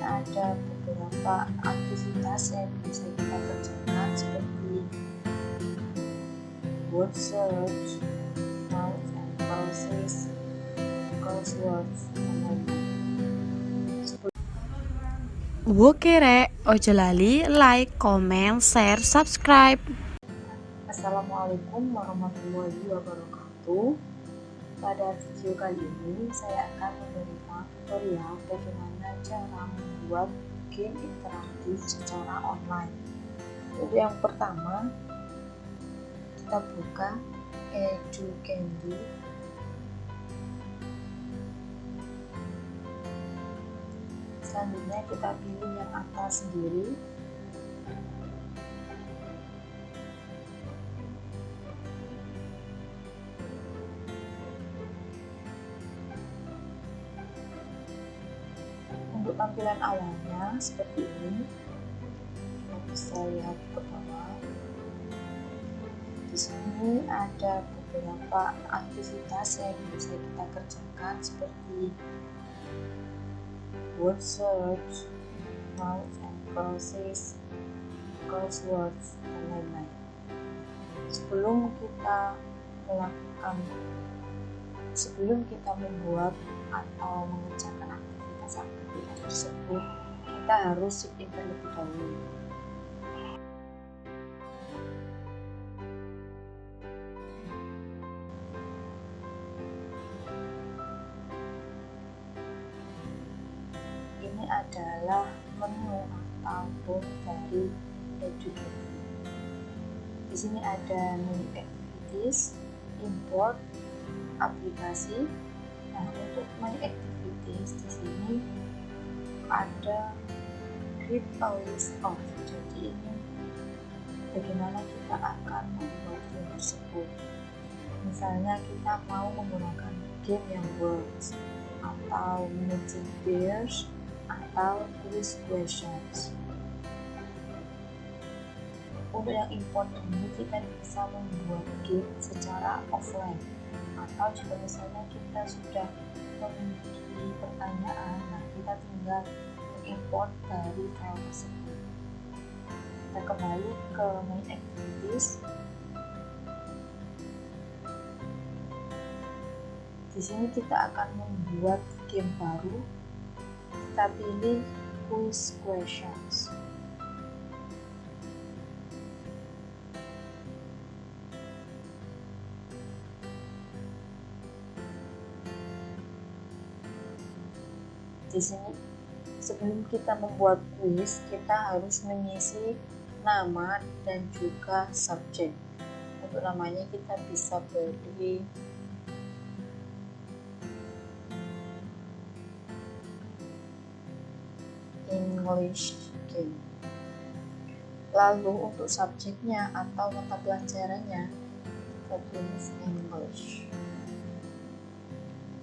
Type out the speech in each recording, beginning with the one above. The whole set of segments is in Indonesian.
ada beberapa aktivitas yang bisa kita kerjakan seperti word search, notes and process, crosswords, dan lain-lain. Oke rek, ojo lali like, comment, share, subscribe. Assalamualaikum warahmatullahi wabarakatuh. Pada video kali ini saya akan memberikan tutorial bagaimana cara membuat game interaktif secara online. Untuk yang pertama, kita buka Educandy. Selanjutnya kita pilih yang atas sendiri. Untuk tampilan awalnya seperti ini, kita bisa lihat ke bawah. Di sini ada beberapa aktivitas yang bisa kita kerjakan seperti word search, notes and process, crosswords, dan lain-lain. Sebelum kita membuat atau mengerjakan aktivitas tersebut, kita harus sign terlebih dahulu. Ini adalah menu ataupun dari Educandy. Di sini ada menu activities, import, aplikasi. Nah, untuk menu activities di sini ada create a list of. Jadi ini bagaimana kita akan membuat game tersebut. Misalnya kita mau menggunakan game yang words atau managing pairs atau quiz questions. Untuk yang import ini kita bisa membuat game secara offline, atau jika misalnya kita sudah memiliki pertanyaan, nah kita tinggal mengimport dari file tersebut. Kita kembali ke main activities. Di sini kita akan membuat game baru. Kita pilih quiz questions. Di sini sebelum kita membuat kuis, kita harus mengisi nama dan juga subjek. Untuk namanya kita bisa beri English game. Lalu untuk subjeknya atau mata pelajarannya kita tulis English.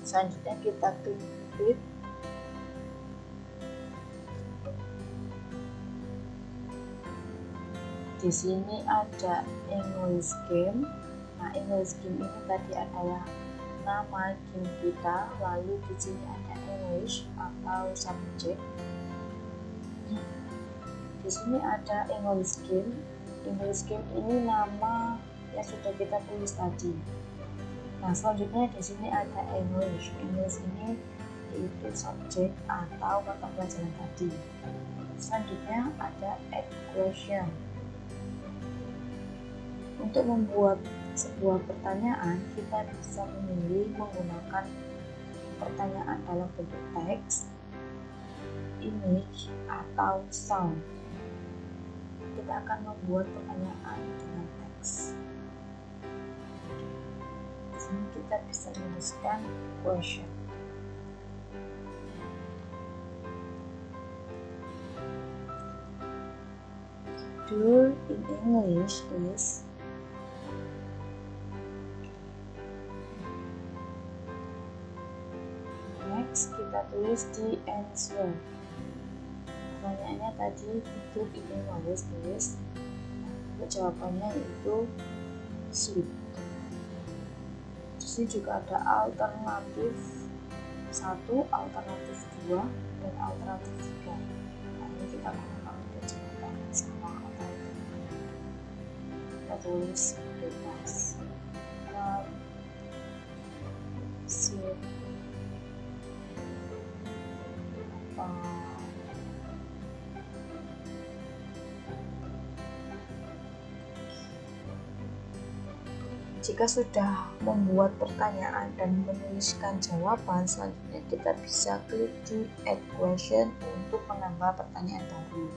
Selanjutnya kita klik create. Di sini ada English game. Nah, English game ini tadi adalah nama game kita. Lalu di sini ada English atau subjek. Di sini ada English game. English game ini nama yang sudah kita tulis tadi. Nah, selanjutnya di sini ada English. English ini yaitu subjek atau mata pelajaran tadi. Selanjutnya ada add question. Untuk membuat sebuah pertanyaan, kita bisa memilih menggunakan pertanyaan dalam bentuk teks, image, atau sound. Kita akan membuat pertanyaan dengan teks. Di sini kita bisa menuliskan question. Door in English is kita tulis di answer. Pertanyaannya tadi itu ini tulis. Untuk jawabannya yaitu sleep. Di sini juga ada alternatif 1, alternatif 2, dan alternatif 3. Nah, ini kita gunakan untuk jawaban yang salah atau itu. Kita tulis bebas. Jika sudah membuat pertanyaan dan menuliskan jawaban, selanjutnya kita bisa klik di Add Question untuk menambah pertanyaan baru.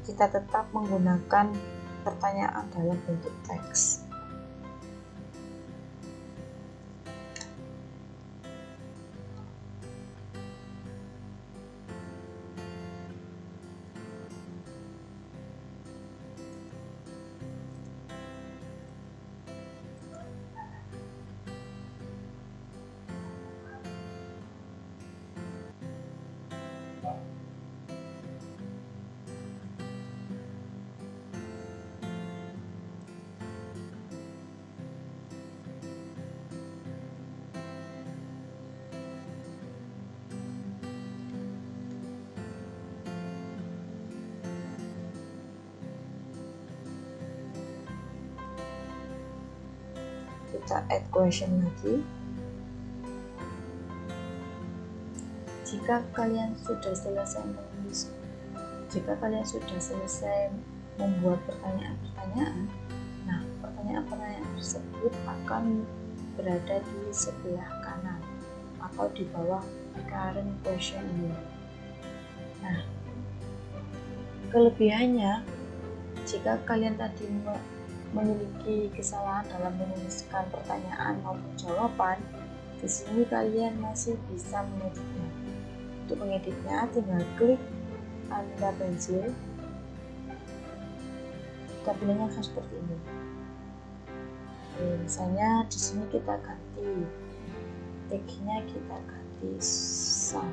Kita tetap menggunakan pertanyaan dalam bentuk teks. Kita add question lagi. Jika kalian sudah selesai membuat pertanyaan-pertanyaan, nah pertanyaan-pertanyaan tersebut akan berada di sebelah kanan atau di bawah current question ini. Nah, kelebihannya jika kalian tadi memiliki kesalahan dalam menuliskan pertanyaan maupun jawaban, di sini kalian masih bisa mengeditnya. Untuk mengeditnya, tinggal klik tanda pensil. Tampilannya akan seperti ini. Misalnya di sini kita ganti tagnya, kita ganti some.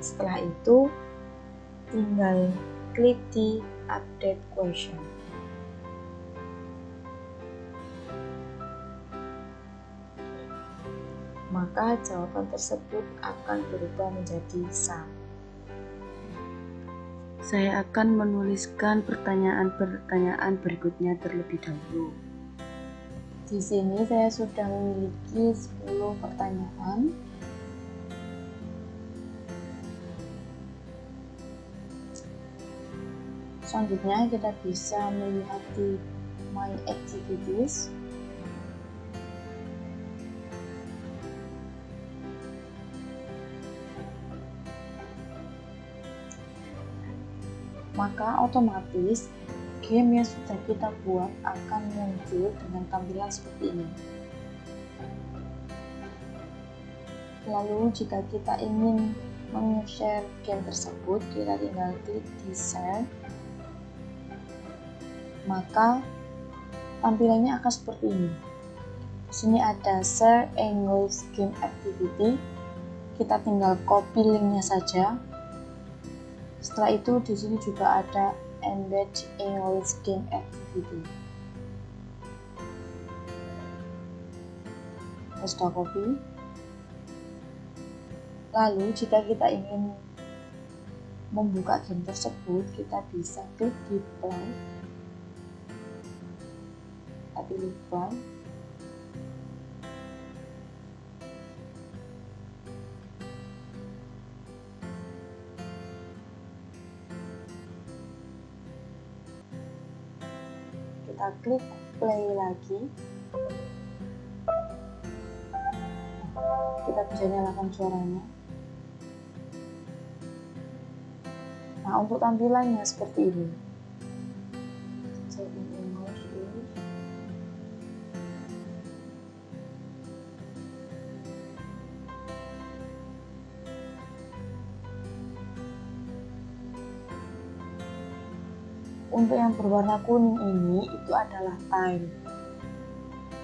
Setelah itu, tinggal klik di update question. Maka jawaban tersebut akan berubah menjadi some. Saya akan menuliskan pertanyaan-pertanyaan berikutnya terlebih dahulu. Di sini saya sudah memiliki 10 pertanyaan. Selanjutnya kita bisa melihat di My Activities. Maka otomatis game yang sudah kita buat akan muncul dengan tampilan seperti ini. Lalu jika kita ingin meng-share game tersebut, kita tinggal klik di share. Maka tampilannya akan seperti ini. Di sini ada share English game activity. Kita tinggal copy linknya saja. Setelah itu di sini juga ada embed English game activity. Kita sudah copy. Lalu jika kita ingin membuka game tersebut, kita bisa klik di play. Pilih play. Kita klik play lagi. Kita bisa nyalakan suaranya. Nah, untuk tampilannya seperti ini. Untuk yang berwarna kuning ini itu adalah time,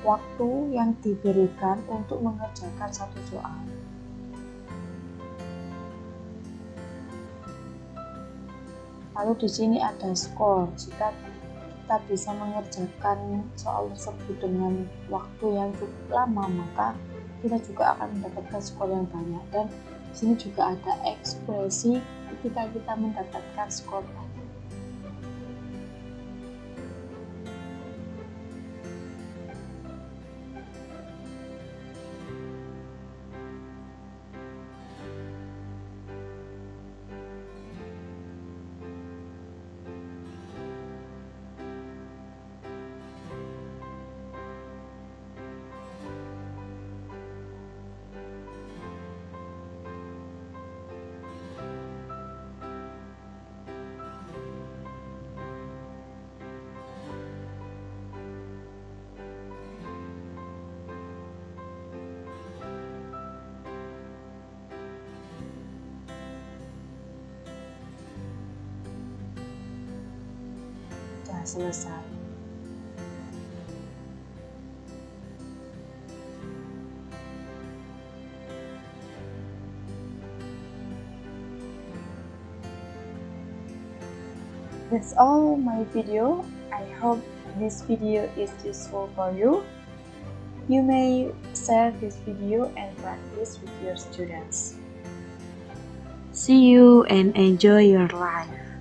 waktu yang diberikan untuk mengerjakan satu soal. Lalu di sini ada skor. Jika kita bisa mengerjakan soal tersebut dengan waktu yang cukup lama, maka kita juga akan mendapatkan skor yang banyak. Dan di sini juga ada ekspresi ketika kita mendapatkan skor banyak. Sudah selesai. That's all my video. I hope this video is useful for you. You may share this video and practice with your students. See you and enjoy your life.